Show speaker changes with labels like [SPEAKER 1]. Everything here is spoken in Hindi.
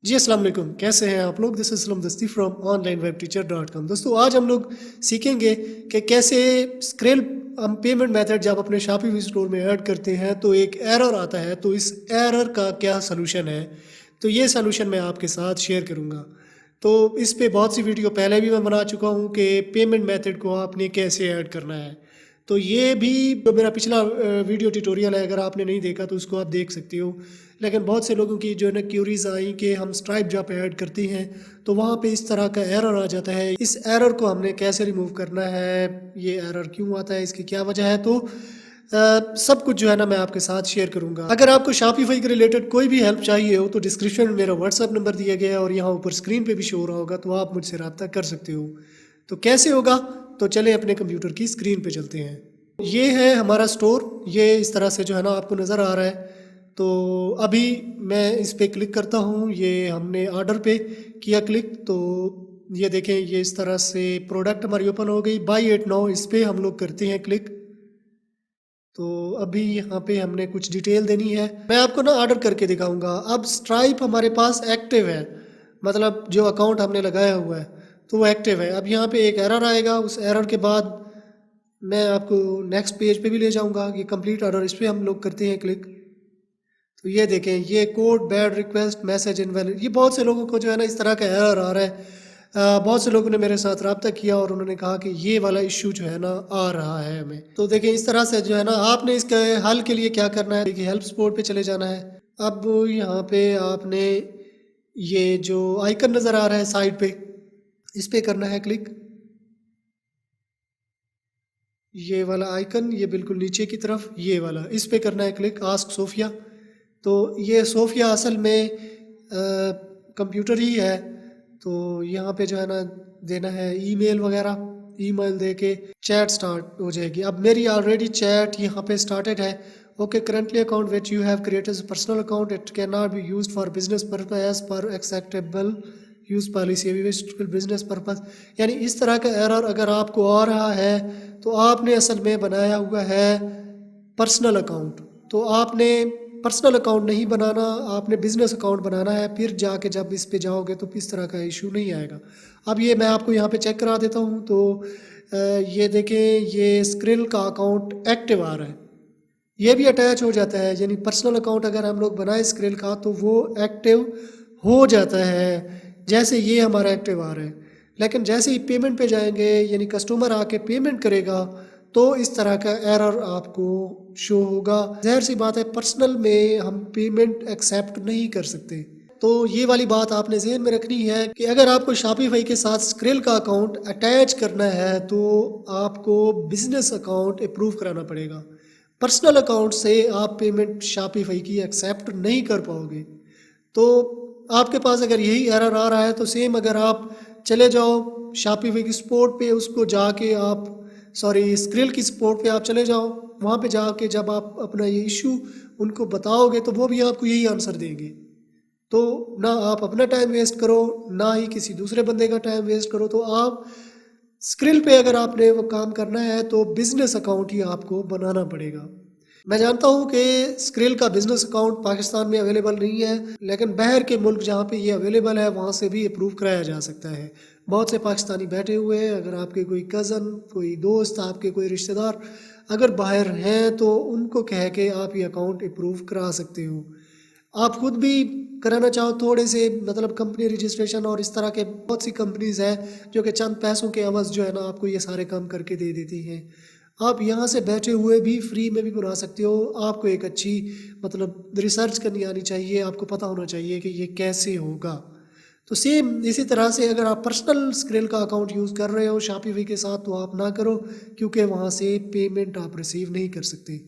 [SPEAKER 1] जी अस्सलाम वालेकुम, कैसे हैं आप लोग? दिस इज़ इस्लम दस्ती फ्रॉम onlinewebteacher.com। दोस्तों आज हम लोग सीखेंगे कि कैसे स्क्रिल हम पेमेंट मेथड जब अपने शॉपिफाई स्टोर में ऐड करते हैं तो एक एरर आता है, तो इस एरर का क्या सलूशन है? तो ये सलूशन मैं आपके साथ शेयर करूँगा। तो इस पे बहुत सी वीडियो पहले भी मैं बना चुका हूँ कि पेमेंट मेथड को आपने कैसे ऐड करना है। तो ये भी जो मेरा पिछला वीडियो ट्यूटोरियल है, अगर आपने नहीं देखा तो उसको आप देख सकते हो। लेकिन बहुत से लोगों की जो है ना क्यूरीज आई कि हम स्ट्राइप जब ऐड करते हैं तो वहाँ पे इस तरह का एरर आ जाता है। इस एरर को हमने कैसे रिमूव करना है, ये एरर क्यों आता है, इसकी क्या वजह है, तो सब कुछ जो है ना मैं आपके साथ शेयर करूँगा। अगर आपको शॉपिफाई के रिलेटेड कोई भी हेल्प चाहिए हो तो डिस्क्रिप्शन में मेरा व्हाट्सअप नंबर दिया गया है और यहाँ ऊपर स्क्रीन पे भी शो हो रहा होगा, तो आप मुझसे रब्ता कर सकते हो। तो कैसे होगा, तो चले अपने कंप्यूटर की स्क्रीन पे चलते हैं। ये है हमारा स्टोर, ये इस तरह से जो है ना आपको नज़र आ रहा है। तो अभी मैं इस पे क्लिक करता हूँ, ये हमने ऑर्डर पे किया क्लिक, तो ये देखें ये इस तरह से प्रोडक्ट हमारी ओपन हो गई। बाई इट नाउ इस पे हम लोग करते हैं क्लिक। तो अभी यहाँ पे हमने कुछ डिटेल देनी है, मैं आपको ना ऑर्डर करके दिखाऊंगा। अब स्ट्राइप हमारे पास एक्टिव है, मतलब जो अकाउंट हमने लगाया हुआ है तो वो एक्टिव है। अब यहाँ पे एक एरर आएगा, उस एरर के बाद मैं आपको नेक्स्ट पेज पे भी ले जाऊंगा कि कंप्लीट ऑर्डर, इस पे हम लोग करते हैं क्लिक। तो ये देखें, ये code bad request message invalid, ये बहुत से लोगों को जो है ना इस तरह का एरर आ रहा है। बहुत से लोगों ने मेरे साथ रब्ता किया और उन्होंने कहा कि ये वाला इशू जो है ना आ रहा है हमें। तो देखिए इस तरह से जो है ना आपने इसके हल के लिए क्या करना है, देखिए हेल्प सपोर्ट पे चले जाना है। अब यहाँ पे आपने ये जो आइकन नज़र आ रहा है साइड पे, इस पे करना है क्लिक। ये वाला आइकन, ये बिल्कुल नीचे की तरफ, ये वाला, इस पे करना है क्लिक, आस्क सोफिया। तो ये सोफिया असल में कंप्यूटर ही है, तो यहाँ पे जो है ना देना है ईमेल वगैरह, ईमेल दे के चैट स्टार्ट हो जाएगी। अब मेरी ऑलरेडी चैट यहाँ पे स्टार्टेड है। Okay, currently account which you have created personal account, it can not be used for business purpose as per acceptable use policy business purpose. यानी इस तरह का एरर अगर आपको आ रहा है तो आपने असल में बनाया हुआ है पर्सनल अकाउंट। तो आपने पर्सनल अकाउंट नहीं बनाना, आपने बिजनेस अकाउंट बनाना है, फिर जाके जब इस पे जाओगे तो इस तरह का इशू नहीं आएगा। अब ये मैं आपको यहाँ पे चेक करा देता हूँ। तो ये देखें, ये स्क्रिल का अकाउंट एक्टिव आ रहा है, ये भी अटैच हो जाता है। यानी पर्सनल अकाउंट अगर हम लोग बनाए स्क्रिल का तो वो एक्टिव हो जाता है, जैसे ये हमारा एक्टिव आ रहा है। लेकिन जैसे ही पेमेंट पे जाएंगे, यानी कस्टमर आके पेमेंट करेगा, तो इस तरह का एरर आपको शो होगा। जाहिर सी बात है, पर्सनल में हम पेमेंट एक्सेप्ट नहीं कर सकते। तो ये वाली बात आपने जहन में रखनी है कि अगर आपको शॉपिफाई के साथ स्क्रिल का अकाउंट अटैच करना है तो आपको बिजनेस अकाउंट अप्रूव कराना पड़ेगा। पर्सनल अकाउंट से आप पेमेंट शॉपिफाई की एक्सेप्ट नहीं कर पाओगे। तो आपके पास अगर यही एरर आ रहा है तो सेम अगर आप चले जाओ शॉपिफाई की सपोर्ट पे, उसको जाके आप सॉरी स्क्रिल की सपोर्ट पे आप चले जाओ, वहाँ पे जाके जब आप अपना ये इशू उनको बताओगे तो वो भी आपको यही आंसर देंगे। तो ना आप अपना टाइम वेस्ट करो, ना ही किसी दूसरे बंदे का टाइम वेस्ट करो। तो आप स्क्रिल पे अगर आपने वो काम करना है तो बिजनेस अकाउंट ही आपको बनाना पड़ेगा। मैं जानता हूँ कि स्क्रिल का बिजनेस अकाउंट पाकिस्तान में अवेलेबल नहीं है, लेकिन बाहर के मुल्क जहाँ पे ये अवेलेबल है वहाँ से भी अप्रूव कराया जा सकता है। बहुत से पाकिस्तानी बैठे हुए हैं, अगर आपके कोई कज़न, कोई दोस्त, आपके कोई रिश्तेदार अगर बाहर हैं तो उनको कह के आप ये अकाउंट अप्रूव करा सकते हो। आप खुद भी कराना चाहो थोड़े से, मतलब कंपनी रजिस्ट्रेशन और इस तरह के बहुत सी कंपनीज हैं जो कि चंद पैसों के अवज़ जो है ना आपको ये सारे काम करके दे देती हैं। आप यहाँ से बैठे हुए भी फ्री में भी बना सकते हो। आपको एक अच्छी मतलब रिसर्च करनी आनी चाहिए, आपको पता होना चाहिए कि ये कैसे होगा। तो सेम इसी तरह से अगर आप पर्सनल स्क्रिल का अकाउंट यूज़ कर रहे हो शॉपिफाई के साथ तो आप ना करो, क्योंकि वहाँ से पेमेंट आप रिसीव नहीं कर सकते।